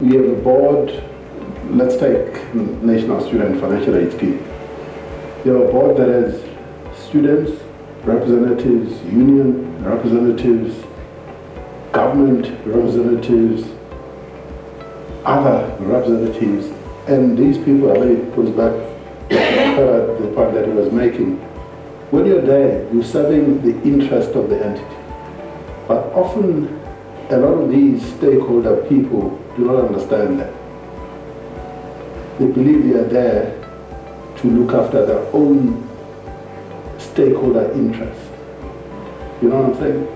We have a board. Let's take National Student Financial Aid Scheme. You have a board that has students, representatives, union representatives, government representatives, other representatives, and these people, I think it goes back to the point that he was making. When you're there, you're serving the interest of the entity. But often, a lot of these stakeholder people do not understand that. They believe they are there to look after their own stakeholder interests. You know what I'm saying?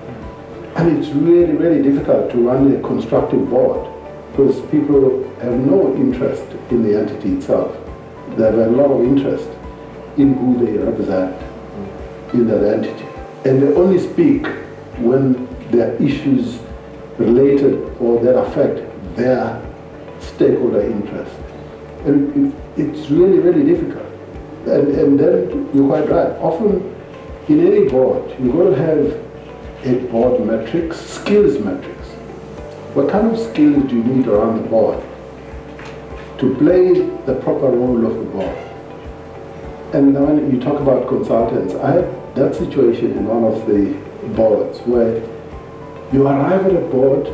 And it's really, really difficult to run a constructive board because people have no interest in the entity itself. They have a lot of interest in who they represent in that entity. And they only speak when there are issues related or that affect their stakeholder interest. And it's really, really difficult. And then you're quite right. Often in any board, you're going to have a board matrix, skills matrix. What kind of skills do you need around the board to play the proper role of the board? And when you talk about consultants, I had that situation in one of the boards where you arrive at a board,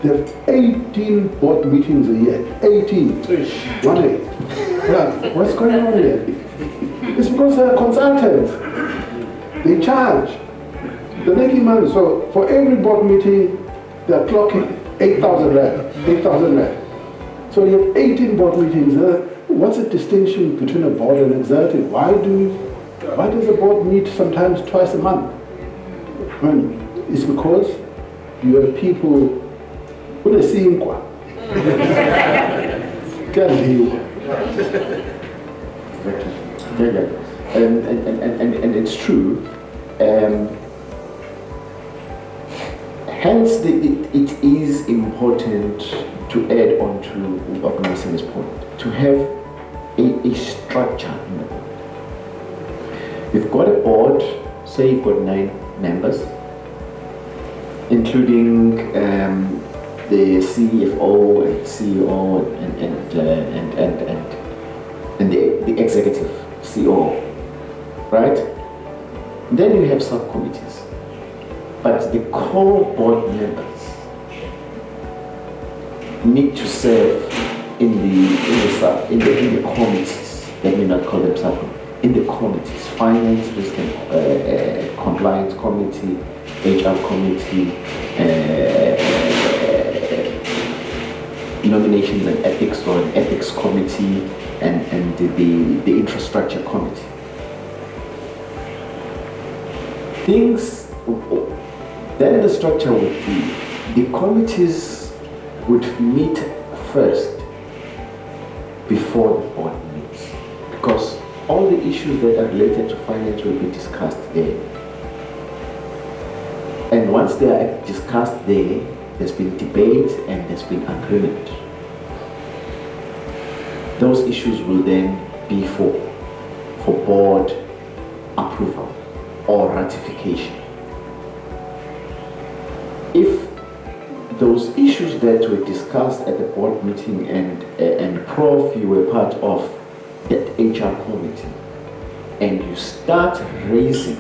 there are 18 board meetings a year. 18. 1-8. Yeah, what's going on here? It's because they're consultants. They charge. They're making money. So for every board meeting, they're clocking 8,000 rand. 8,000 rand. So you have 18 board meetings. What's the distinction between a board and an executive? Why does a board meet sometimes twice a month? It's because you have people who are seeing qua. And it's true. Hence, it is important to add on to what Nxasana's point, to have a structure in the board. You've got a board, say you've got 9 members, including the CFO and CEO and the executive CEO, right? Then you have subcommittees, but the core board members need to serve in the committees. Let me not call them subcommittees. In the committees, finance, risk and compliance committee, HR committee, nominations and ethics or an ethics committee, and the infrastructure committee. Then the structure would be, the committees would meet first before the board meets, because all the issues that are related to finance will be discussed there. And once they are discussed there, there's been debate and there's been agreement. Those issues will then be for board approval or ratification. If those issues that were discussed at the board meeting and Prof, you were part of that HR committee, and you start raising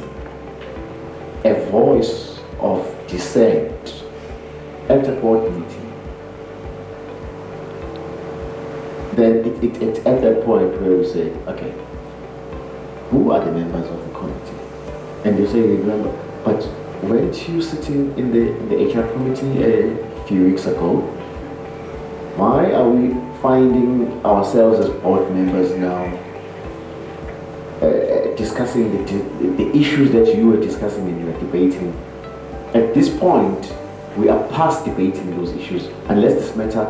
a voice of dissent at a board meeting, then it's at that point where we say, okay, who are the members of the committee? And you say, remember, but weren't you sitting in the HR committee a few weeks ago? Why are we finding ourselves as board members now discussing the issues that you were discussing and you were debating? At this point, we are past debating those issues unless this matter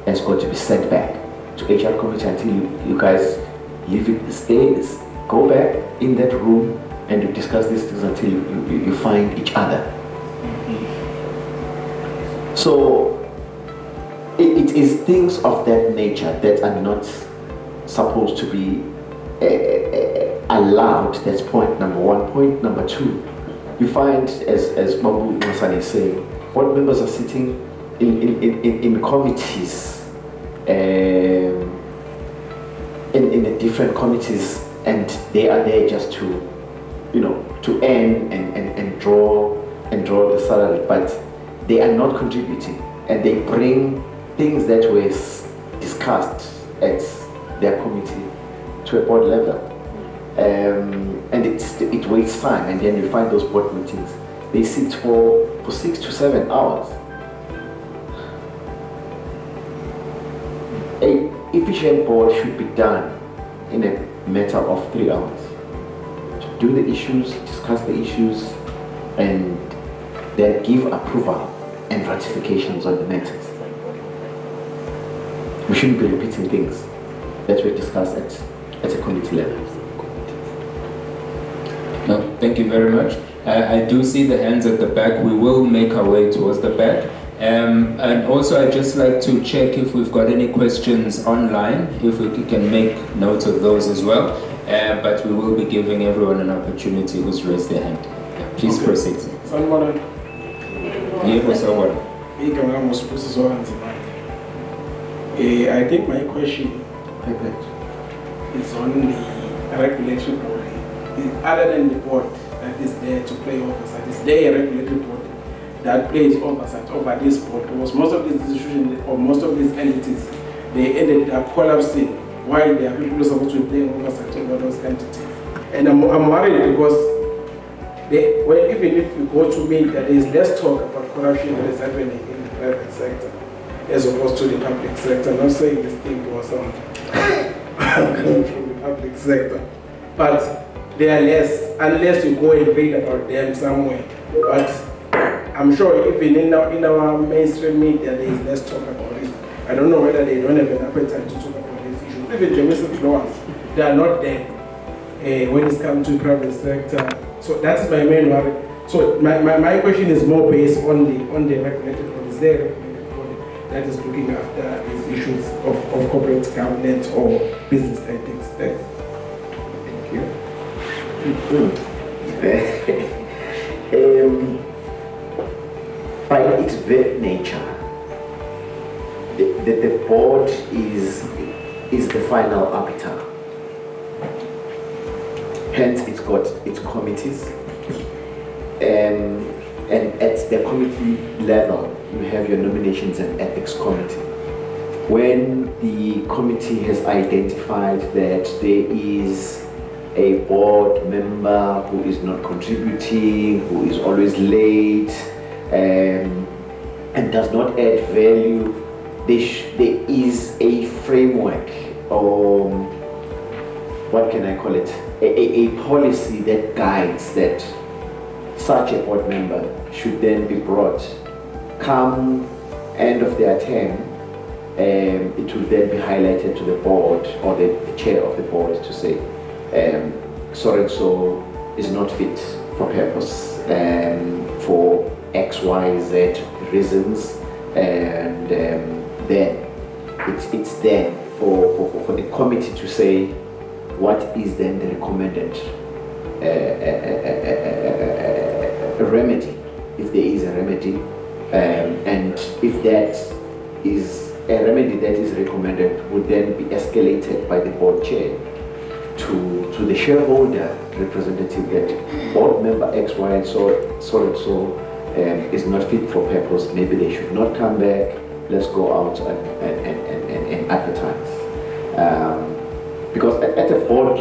has got to be sent back to HR committee until you guys leave it, go back in that room and you discuss these things until you find each other. So it is things of that nature that are not supposed to be allowed. That's point number one. Point number two, you find, as Nxasana is saying, board members are sitting in committees, in the different committees, and they are there just to, to earn and draw the salary, but they are not contributing, and they bring things that were discussed at their committee to a board level, and it wastes time, and then you find those board meetings, they sit for 6 to 7 hours. A efficient board should be done in a matter of 3 hours. To do the issues, discuss the issues, and then give approval and ratifications on the matters. We shouldn't be repeating things that were discussed at a committee level. No, thank you very much. I do see the hands at the back. We will make our way towards the back. And also I'd just like to check if we've got any questions online, if we can make note of those as well. But we will be giving everyone an opportunity who's raised their hand. Please proceed. I think my question is on the regulatory body. Other than the board that is there to play oversight, is there a regulatory board that plays oversight over this board? Because most of these institutions or most of these entities, they ended up collapsing while there are people who are supposed to be playing oversight over those entities. And I'm worried because even if we go to meet that there is less talk about corruption that is happening in the private sector as opposed to the public sector. I'm not saying this thing was from the public sector, but they are less, unless you go and read about them somewhere. But I'm sure even in our mainstream media, there is less talk about it. I don't know whether they don't have an appetite to talk about these issues. Even domestic laws, they are not there when it comes to private sector. So that's my main worry. So my question is more based on the regulated body. Is there a regulated body that is looking after these issues of corporate governance or business ethics? Thank you. By its very nature, the board is the final arbiter. Hence, it's got its committees, and at the committee level, you have your nominations and ethics committee. When the committee has identified that there is a board member who is not contributing, who is always late, and does not add value, there is a framework, or what can I call it, a policy that guides that such a board member should then be brought. Come end of their term, it will then be highlighted to the board or the chair of the board to say, so is not fit for purpose for X, Y, Z reasons, and then it's there for the committee to say what is then the recommended remedy, if there is a remedy, and if that is a remedy that is recommended, would then be escalated by the board chair to the shareholder representative that board member X, Y, and so is not fit for purpose. Maybe they should not come back. Let's go out and advertise. Because at a board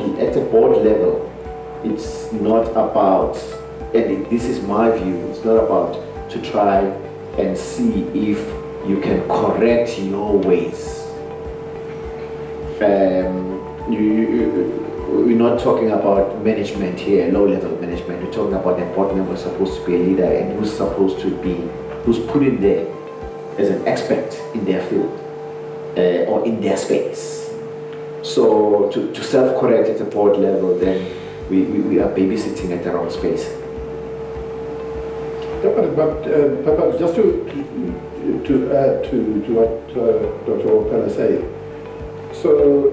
level, it's not about, and this is my view, it's not about to try and see if you can correct your ways. We're not talking about management here, low-level management. We're talking about the board member supposed to be a leader and who's put in there as an expert in their field or in their space. So to self-correct at a board level, then we are babysitting at the wrong space. But just to add to what Dr. Bophela said, so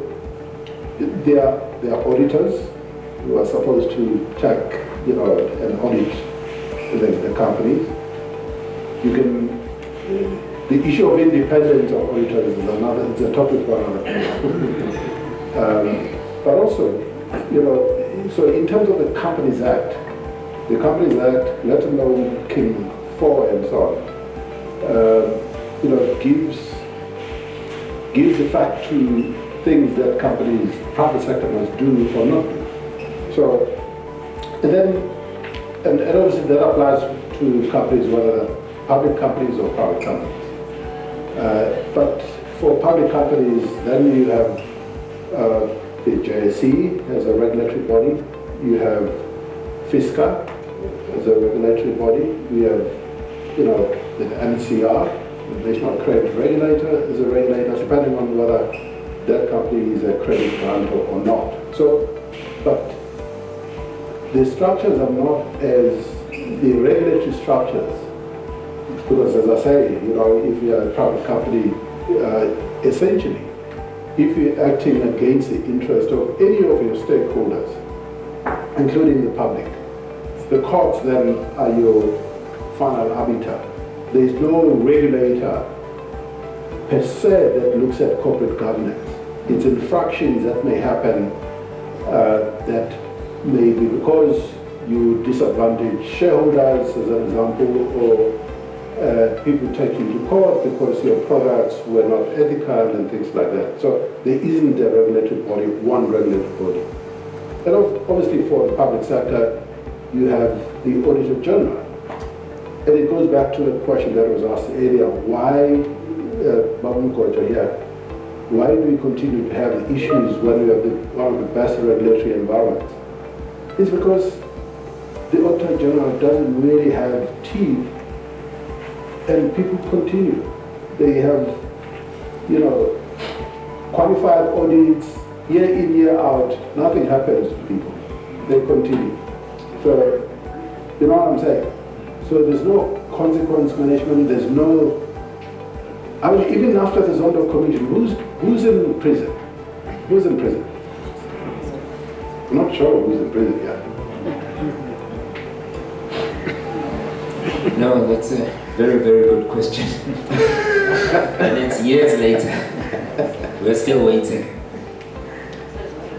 there are auditors who are supposed to check, and audit the companies. You can The issue of independence of auditors is another, it's a topic for another. But also, so in terms of the Companies Act, let alone King 4 and so on, gives effect to things that companies, private sector must do or not do. So, and obviously that applies to companies, whether they're public companies or private companies. But for public companies, then you have the JSE as a regulatory body, you have FISCA as a regulatory body, we have, the NCR, the National Credit Regulator, is a regulator, depending on whether that company is a credit grantor or not. So, but the structures are not as the regulatory structures, because as I say, if you're a private company, essentially, if you're acting against the interest of any of your stakeholders, including the public, the courts then are your final arbiter. There's no regulator per se that looks at corporate governance. It's infractions that may happen that may be because you disadvantage shareholders, as an example, or people take you to court because your products were not ethical and things like that. So there isn't a regulatory body, one regulatory body. And obviously for the public sector, you have the Auditor General. And it goes back to the question that was asked earlier, why, why do we continue to have the issues when we have one of the best regulatory environments? It's because the Auditor General doesn't really have teeth, and people continue. They have, qualified audits, year in, year out, nothing happens to people. They continue. So, you know what I'm saying? So there's no consequence management, there's no, even after the Zondo Commission, who's in prison? Who's in prison? I'm not sure who's in prison yet. No, that's a very, very good question. And it's years later. We're still waiting.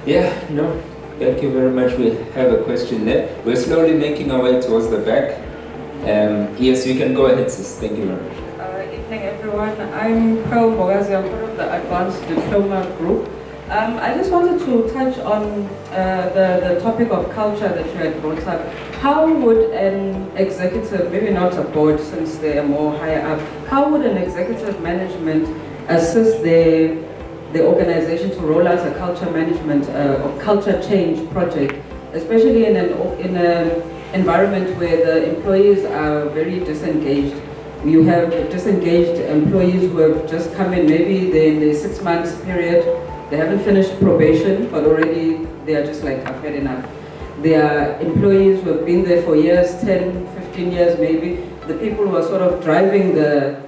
Yeah, no, thank you very much. We have a question there. We're slowly making our way towards the back. Yes, you can go ahead, sis. Thank you very much. Evening, everyone. I'm Pearl Bogazi. I'm part of the Advanced Diploma Group. I just wanted to touch on the topic of culture that you had brought up. How would an executive, maybe not a board since they are more higher up, how would an executive management assist the organization to roll out a culture management or culture change project, especially in an environment where the employees are very disengaged? You have disengaged employees who have just come in, maybe they're in the 6 months period, they haven't finished probation, but already they are just like, I've had enough. There are employees who have been there for years, 10, 15 years maybe. The people who are sort of driving the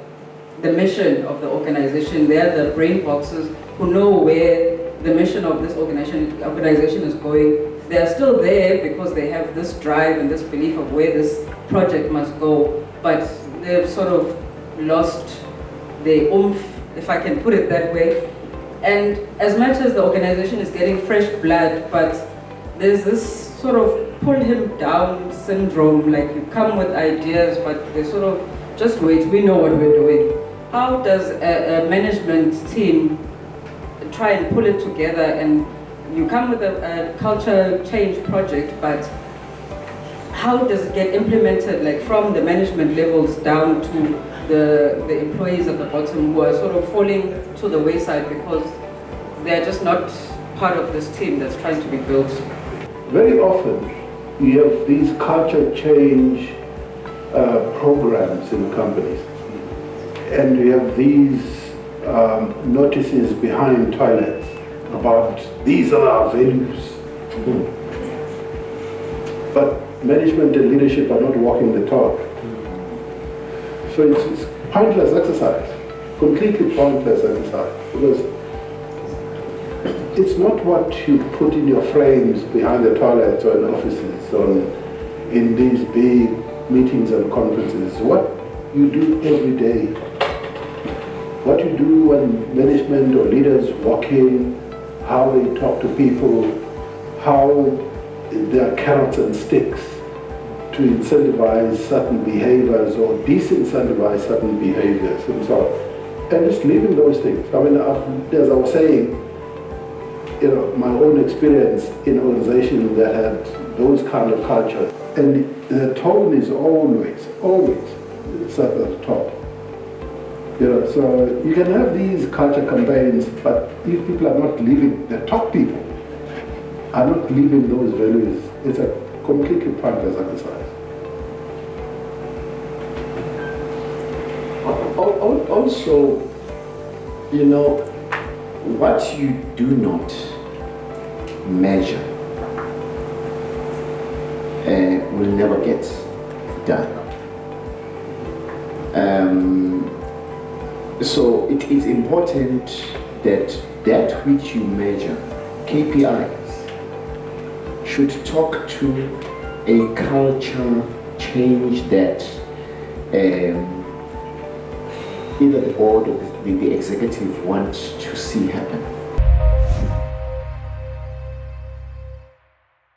mission of the organization, they are the brain boxes who know where the mission of this organization is going. They are still there because they have this drive and this belief of where this project must go, but they've sort of lost their oomph, if I can put it that way. And as much as the organization is getting fresh blood, but there's this sort of pull him down syndrome, like you come with ideas, but they sort of, just wait, we know what we're doing. How does a management team try and pull it together? And you come with a culture change project, but how does it get implemented, like from the management levels down to the employees at the bottom who are sort of falling to the wayside because they're just not part of this team that's trying to be built? Very often, you have these culture change programs in companies, and you have these notices behind toilets about these are our values. But management and leadership are not walking the talk. So it's pointless exercise, completely pointless exercise, because it's not what you put in your frames behind the toilets or in offices or in these big meetings and conferences. What you do every day what you do when management or leaders walk in, how they talk to people, how there are carrots and sticks to incentivize certain behaviors or disincentivize certain behaviors and so on. And just leaving those things. I mean, as I was saying, my own experience in organizations that had those kind of culture, and the tone is always set at the top. So you can have these culture campaigns, but if people are not living, the top people are not living those values, it's a completely pointless exercise. Also, what you do not measure will never get done. So it is important that which you measure, KPIs, should talk to a culture change that either the board or the executive want to see happen.